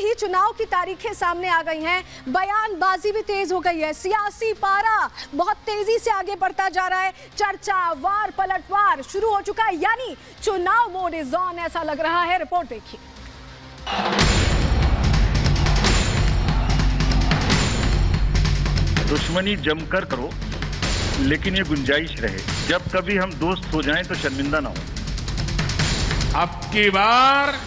ही चुनाव की तारीखें सामने आ गई हैं, बयानबाजी भी तेज हो गई है, सियासी पारा बहुत तेजी से आगे बढ़ता जा रहा है, चर्चा वार पलटवार शुरू हो चुका है, यानी चुनाव मोड इज ऑन ऐसा लग रहा है। रिपोर्ट देखिए। दुश्मनी जमकर करो, लेकिन ये गुंजाइश रहे, जब कभी हम दोस्त हो जाएं तो शर्मिंदा ना हो। अब की बार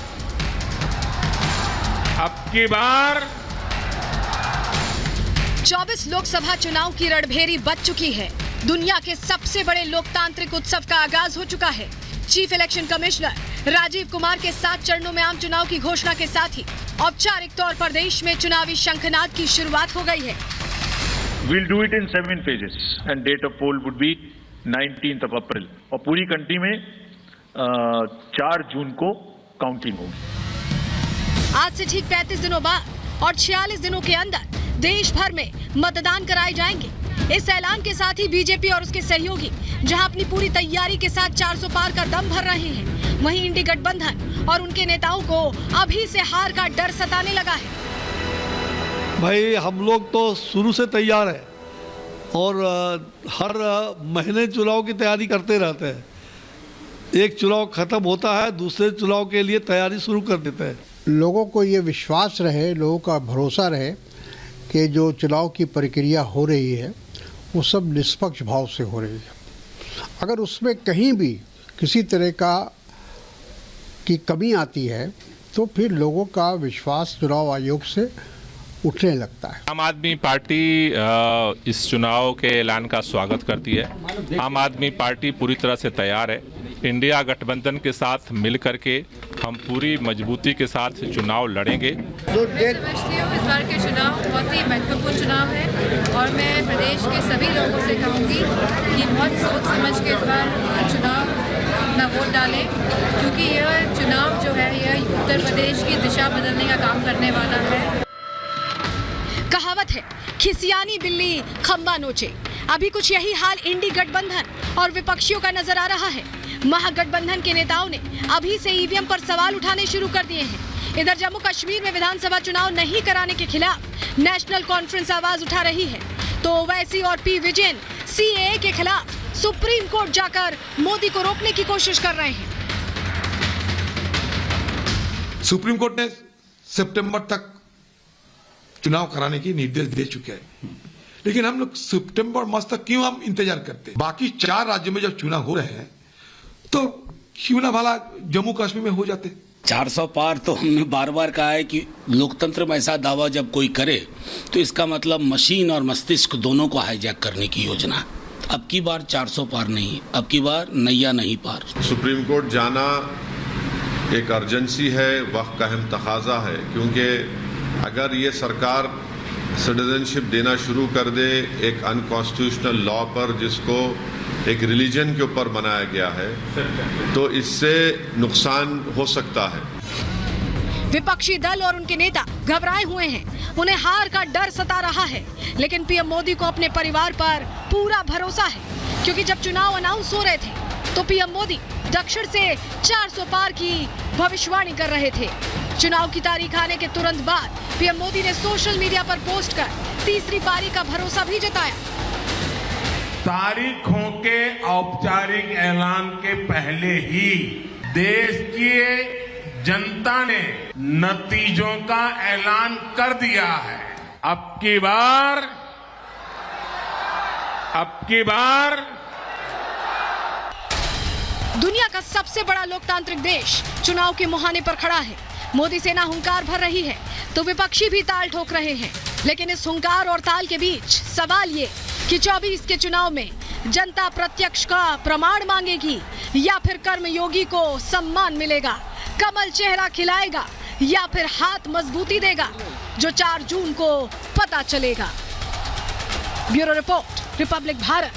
24 लोकसभा चुनाव की रणभेरी बच चुकी है। दुनिया के सबसे बड़े लोकतांत्रिक उत्सव का आगाज हो चुका है। Chief election commissioner Rajiv Kumar के 7 चरणों में आम चुनाव की घोषणा के साथ ही औपचारिक तौर पर देश में चुनावी शंखनाद की शुरुआत हो गई है। We'll do it in 7 phases and date of poll would be 19th of April और पूरी कंट्री में 4 जून को काउंटिंग होगी। आज से ठीक 35 दिनों बाद और 46 दिनों के अंदर देश भर में मतदान कराए जाएंगे। इस ऐलान के साथ ही बीजेपी और उसके सहयोगी जहां अपनी पूरी तैयारी के साथ 400 पार का दम भर रहे हैं, वहीं इंडी गठबंधन और उनके नेताओं को अभी से हार का डर सताने लगा है। भाई हम लोग तो शुरू से तैयार है और हर महीने चुनाव की तैयारी करते रहते हैं। एक चुनाव खत्म होता है, दूसरे चुनाव के लिए तैयारी शुरू कर देते हैं। लोगों को ये विश्वास रहे, लोगों का भरोसा रहे कि जो चुनाव की प्रक्रिया हो रही है वो सब निष्पक्ष भाव से हो रही है। अगर उसमें कहीं भी किसी तरह की कमी आती है तो फिर लोगों का विश्वास चुनाव आयोग से उठने लगता है। आम आदमी पार्टी इस चुनाव के ऐलान का स्वागत करती है। आम आदमी पार्टी पूरी तरह से तैयार है। इंडिया गठबंधन के साथ मिल करके हम पूरी मजबूती के साथ चुनाव लड़ेंगे। मैं समझती हूँ इस बार के चुनाव बहुत ही महत्वपूर्ण चुनाव है और मैं प्रदेश के सभी लोगों से कहूँगी कि बहुत सोच समझ के इस बार चुनाव अपना वोट डालें, क्योंकि यह चुनाव जो है यह उत्तर प्रदेश की दिशा बदलने का काम करने वाला है। कहावत है, खिसियानी बिल्ली खंबा नोचे। अभी कुछ यही हाल इंडी गठबंधन और विपक्षियों का नजर आ रहा है। महागठबंधन के नेताओं ने अभी से ईवीएम पर सवाल उठाने शुरू कर दिए हैं। इधर जम्मू कश्मीर में विधानसभा चुनाव नहीं कराने के खिलाफ नेशनल कॉन्फ्रेंस आवाज उठा रही है, तो ओवैसी और पी विजयन सीएए के खिलाफ सुप्रीम कोर्ट जाकर मोदी को रोकने की कोशिश कर रहे हैं। सुप्रीम कोर्ट ने सितंबर तक चुनाव कराने की निर्देश दे चुके हैं, लेकिन हम लोग सितंबर मास तक क्यों हम इंतजार करते हैं? बाकी 4 राज्यों में जब चुनाव हो रहे हैं तो क्यों ना भला जम्मू कश्मीर में हो जाते। 400 पार तो हमने बार बार कहा है कि लोकतंत्र में ऐसा दावा जब कोई करे तो इसका मतलब मशीन और मस्तिष्क दोनों को हाईजैक करने की योजना। अब की बार 400 पार नहीं, अब की बार नैया नहीं पार। सुप्रीम कोर्ट जाना एक अर्जेंसी है, वक्त का अहम तकाजा है, क्योंकि अगर ये सरकार सिटीजनशिप देना शुरू कर दे एक अनकॉन्स्टिट्यूशनल लॉ पर जिसको एक रिलीजन के ऊपर बनाया गया है, तो इससे नुकसान हो सकता है। विपक्षी दल और उनके नेता घबराए हुए हैं, उन्हें हार का डर सता रहा है, लेकिन पीएम मोदी को अपने परिवार पर पूरा भरोसा है, क्योंकि जब चुनाव अनाउंस हो रहे थे तो पीएम मोदी दक्षिण से 400 पार की भविष्यवाणी कर रहे थे। चुनाव की तारीख आने के तुरंत बाद पीएम मोदी ने सोशल मीडिया पर पोस्ट कर तीसरी पारी का भरोसा भी जताया। तारीखों के औपचारिक ऐलान के पहले ही देश की जनता ने नतीजों का ऐलान कर दिया है। अब की बार दुनिया का सबसे बड़ा लोकतांत्रिक देश चुनाव के मुहाने पर खड़ा है। मोदी सेना हुंकार भर रही है तो विपक्षी भी ताल ठोक रहे हैं, लेकिन इस हुंकार और ताल के बीच सवाल ये कि 24 के चुनाव में जनता प्रत्यक्ष का प्रमाण मांगेगी या फिर कर्मयोगी को सम्मान मिलेगा, कमल चेहरा खिलाएगा या फिर हाथ मजबूती देगा, जो 4 जून को पता चलेगा। Bureau report, Republic Bharat.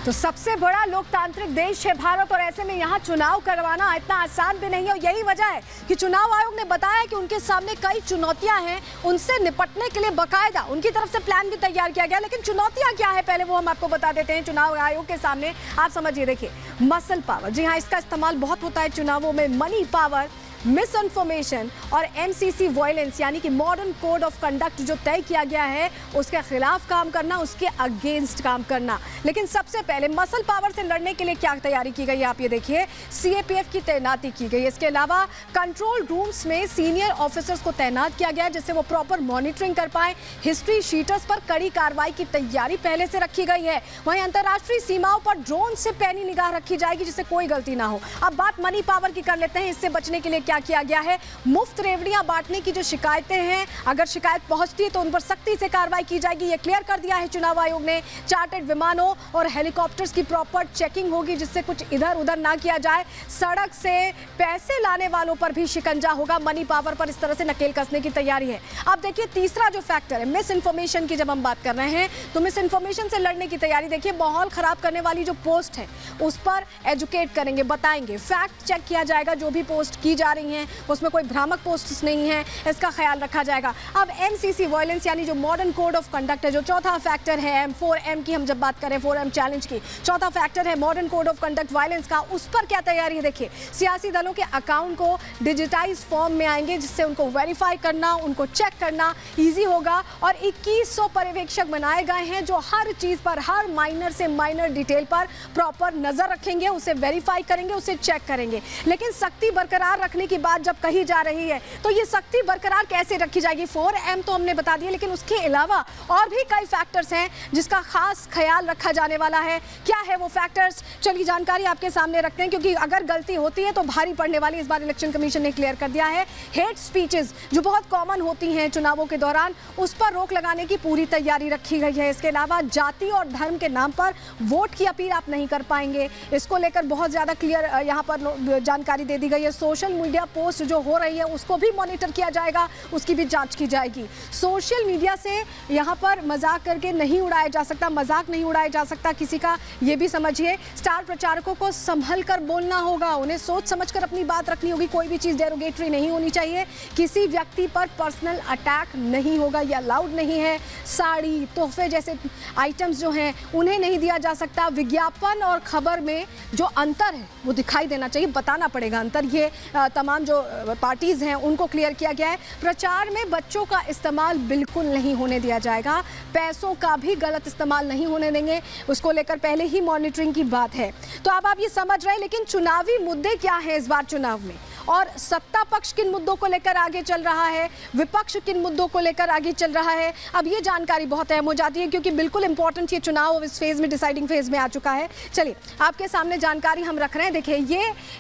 तो सबसे बड़ा लोकतांत्रिक देश है भारत और ऐसे में यहाँ चुनाव करवाना इतना आसान भी नहीं है और यही वजह है कि चुनाव आयोग ने बताया कि उनके सामने कई चुनौतियां हैं, उनसे निपटने के लिए बकायदा उनकी तरफ से प्लान भी तैयार किया गया। लेकिन चुनौतियां क्या है पहले वो हम आपको बता देते हैं। चुनाव आयोग के सामने आप समझिए, देखिए, मसल पावर, जी हाँ, इसका इस्तेमाल बहुत होता है चुनावों में। मनी पावर, मिस इन्फॉर्मेशन और MCC वायलेंस यानी कि मॉडर्न कोड ऑफ कंडक्ट जो तय किया गया है उसके खिलाफ काम करना, उसके अगेंस्ट काम करना। लेकिन सबसे पहले मसल पावर से लड़ने के लिए क्या तैयारी की गई है आप ये देखिए, CAPF की तैनाती की गई है। इसके अलावा कंट्रोल रूम्स में सीनियर ऑफिसर्स को तैनात किया गया है जिससे वो प्रॉपर मॉनिटरिंग कर पाए। हिस्ट्री शीटर्स पर कड़ी कार्रवाई की तैयारी पहले से रखी गई है। वहीं अंतर्राष्ट्रीय सीमाओं पर ड्रोन से पैनी निगाह रखी जाएगी जिससे कोई गलती ना हो। अब बात मनी पावर की कर लेते हैं। इससे बचने के लिए क्या किया गया है, मुफ्त रेवड़ियां बांटने की जो शिकायतें हैं, अगर शिकायत पहुंचती है तो उन पर सख्ती से कार्रवाई की जाएगी। ये क्लियर कर दिया है चुनाव आयोग ने। चार्टर्ड विमानों और हेलीकॉप्टर्स की प्रॉपर चेकिंग होगी जिससे कुछ इधर उधर ना किया जाए। सड़क से पैसे लाने वालों पर भी शिकंजा होगा। मनी पावर पर इस तरह से नकेल कसने की तैयारी है। अब देखिए तीसरा जो फैक्टर है मिस इन्फॉर्मेशन की, जब हम बात कर रहे हैं तो मिस इन्फॉर्मेशन से लड़ने की तैयारी देखिए। माहौल खराब करने वाली जो पोस्ट है उस पर एजुकेट करेंगे, बताएंगे, फैक्ट चेक किया जाएगा। जो भी पोस्ट की जा रही हैं उसमें कोई भ्रामक पोस्ट नहीं है, इसका ख्याल रखा जाएगा। अब MCC वायलेंस यानी जो मॉडर्न कोड ऑफ कंडक्ट है, जो चौथा फैक्टर है, 4M की हम जब बात करें 4M चैलेंज की, चौथा फैक्टर है modern code of conduct violence का, उस पर क्या तैयारी है देखिए। सियासी दलों के अकाउंट को डिजिटाइज फॉर्म में आएंगे जिससे उनको वेरीफाई करना, उनको चेक करना ईजी होगा। और 2100 पर्यवेक्षक बनाए गए हैं जो हर चीज पर, हर माइनर से माइनर डिटेल पर प्रॉपर नजर रखेंगे, उसे वेरीफाई करेंगे, उसे चेक करेंगे। लेकिन सख्ती बरकरार रखने की बात जब कही जा रही है तो ये सख्ती बरकरार कैसे रखी जाएगी। 4M तो हमने बता दिया, लेकिन उसके अलावा और भी कई फैक्टर्स हैं जिसका खास ख्याल रखा जाने वाला है। क्या है वो फैक्टर्स, चलिए जानकारी आपके सामने रखते हैं क्योंकि अगर गलती होती है तो भारी पड़ने वाली। इस बार इलेक्शन कमीशन ने क्लियर कर दिया है हेट स्पीचेस जो बहुत कॉमन होती हैं चुनावों के दौरान, उस पर रोक लगाने की पूरी तैयारी रखी गई है। इसके अलावा जाति और धर्म के नाम पर वोट की अपील आप नहीं कर पाएंगे, इसको लेकर बहुत ज़्यादा क्लियर यहाँ पर जानकारी दे दी गई है। सोशल मीडिया पोस्ट जो हो रही है उसको भी मॉनिटर किया जाएगा, उसकी भी जांच की जाएगी। सोशल मीडिया से यहाँ पर मजाक करके नहीं उड़ाया जा सकता, मजाक नहीं उड़ाया जा सकता किसी का, ये भी समझिए। स्टार प्रचारकों को संभल कर बोलना होगा, उन्हें सोच समझकर अपनी बात रखनी होगी, कोई भी चीज़ डेरोगेटरी नहीं होनी चाहिए। किसी व्यक्ति पर पर्सनल अटैक नहीं होगा, यह अलाउड नहीं है। साड़ी, तोहफे जैसे आइटम्स जो हैं उन्हें नहीं दिया जा सकता। विज्ञापन और खबर में जो अंतर है वो दिखाई देना चाहिए, बताना पड़ेगा अंतर। ये तमाम जो पार्टीज़ हैं उनको क्लियर किया गया है। प्रचार में बच्चों का इस्तेमाल बिल्कुल नहीं होने दिया जाएगा, पैसों का भी गलत इस्तेमाल नहीं होने देंगे, उसको लेकर पहले ही मॉनिटरिंग की बात है। तो अब आप ये समझ रहे हैं, लेकिन चुनावी मुद्दे क्या हैं इस बार चुनाव में, और सत्ता पक्ष किन मुद्दों को लेकर आगे चल रहा है, विपक्ष किन मुद्दों को लेकर आगे चल रहा है। अब ये जानकारी बहुत अहम हो जाती है क्योंकि बिल्कुल इंपॉर्टेंट ये चुनाव इस फेज में, डिसाइडिंग फेज में आ चुका है। चलिए आपके सामने जानकारी हम रख रहे हैं। देखिए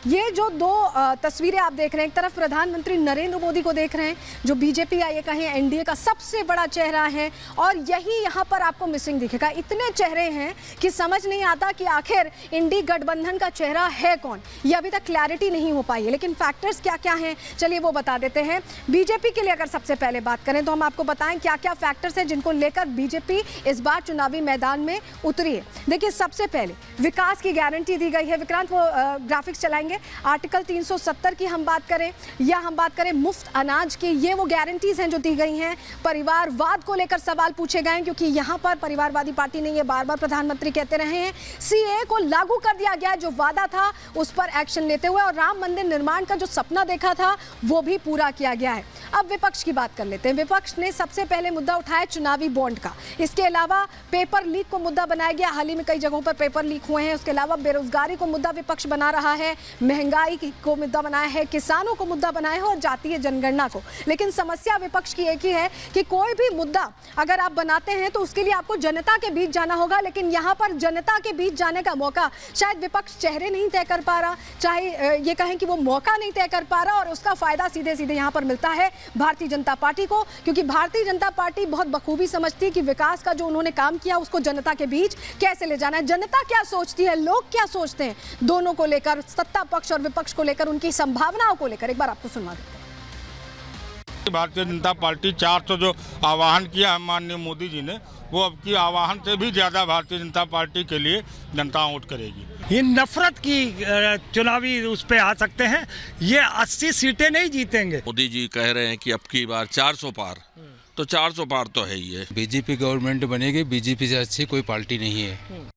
ये जो दो तस्वीरें आप देख रहे हैं, एक तरफ प्रधानमंत्री नरेंद्र मोदी को देख रहे हैं जो बीजेपी या ये कहें एनडीए का सबसे बड़ा चेहरा है, और यही यहाँ पर आपको मिसिंग दिखेगा। इतने चेहरे हैं कि समझ नहीं आता कि आखिर इंडी गठबंधन का चेहरा है कौन, ये अभी तक क्लैरिटी नहीं हो पाई है। लेकिन फैक्टर्स क्या क्या हैं चलिए वो बता देते हैं। बीजेपी के लिए अगर सबसे पहले बात करें तो हम आपको बताएं क्या क्या फैक्टर्स हैं जिनको लेकर बीजेपी इस बार चुनावी मैदान में उतरी है। देखिए सबसे पहले विकास की गारंटी दी गई है। विक्रांत वो ग्राफिक्स चलाएंगे। आर्टिकल 370 की हम बात करें या हम बात करें मुफ्त अनाज की, ये वो गारंटीज हैं जो दी गई हैं। परिवारवाद को लेकर सवाल पूछे गए हैं क्योंकि यहाँ पर परिवारवादी पार्टी ने ये बार बार प्रधानमंत्री कहते रहे हैं। सीए को लागू कर दिया गया, जो वादा था उस पर एक्शन लेते हुए, और राम मंदिर निर्माण का जो सपना देखा था वो भी पूरा किया गया है। अब विपक्ष की बात कर लेते हैं। विपक्ष ने सबसे पहले मुद्दा उठाया चुनावी बॉन्ड का। इसके अलावा पेपर लीक को मुद्दा बनाया गया, हाल ही में कई जगहों पर पेपर लीक हुए हैं। उसके अलावा बेरोजगारी को मुद्दा विपक्ष बना रहा है, महंगाई को मुद्दा बनाया है, किसानों को मुद्दा बनाया है और जातीय जनगणना को। लेकिन समस्या विपक्ष की एक ही है कि कोई भी मुद्दा अगर आप बनाते हैं तो उसके लिए आपको जनता के बीच जाना होगा, लेकिन यहाँ पर जनता के बीच जाने का मौका शायद विपक्ष चेहरे नहीं तय कर पा रहा, चाहे ये कहें कि वो मौका नहीं तय कर पा रहा, और उसका फायदा सीधे सीधे यहाँ पर मिलता है भारतीय जनता पार्टी को, क्योंकि भारतीय जनता पार्टी बहुत बखूबी समझती है कि विकास का जो उन्होंने काम किया उसको जनता के बीच कैसे ले जाना है। जनता क्या सोचती है, लोग क्या सोचते हैं, दोनों को लेकर, सत्ता पक्ष और विपक्ष को लेकर, उनकी संभावनाओं को लेकर एक बार आपको सुनवा देते हैं। भारतीय जनता पार्टी 400 जो आह्वान किया है माननीय मोदी जी ने, वो अब की आह्वान से भी ज्यादा भारतीय जनता पार्टी के लिए जनता वोट करेगी। ये नफरत की चुनावी उस पे आ सकते हैं, ये 80 सीटें नहीं जीतेंगे। मोदी जी कह रहे हैं कि अब की बार 400 पार, तो 400 पार तो है ही है। बीजेपी गवर्नमेंट बनेगी, बीजेपी से अच्छी कोई पार्टी नहीं है।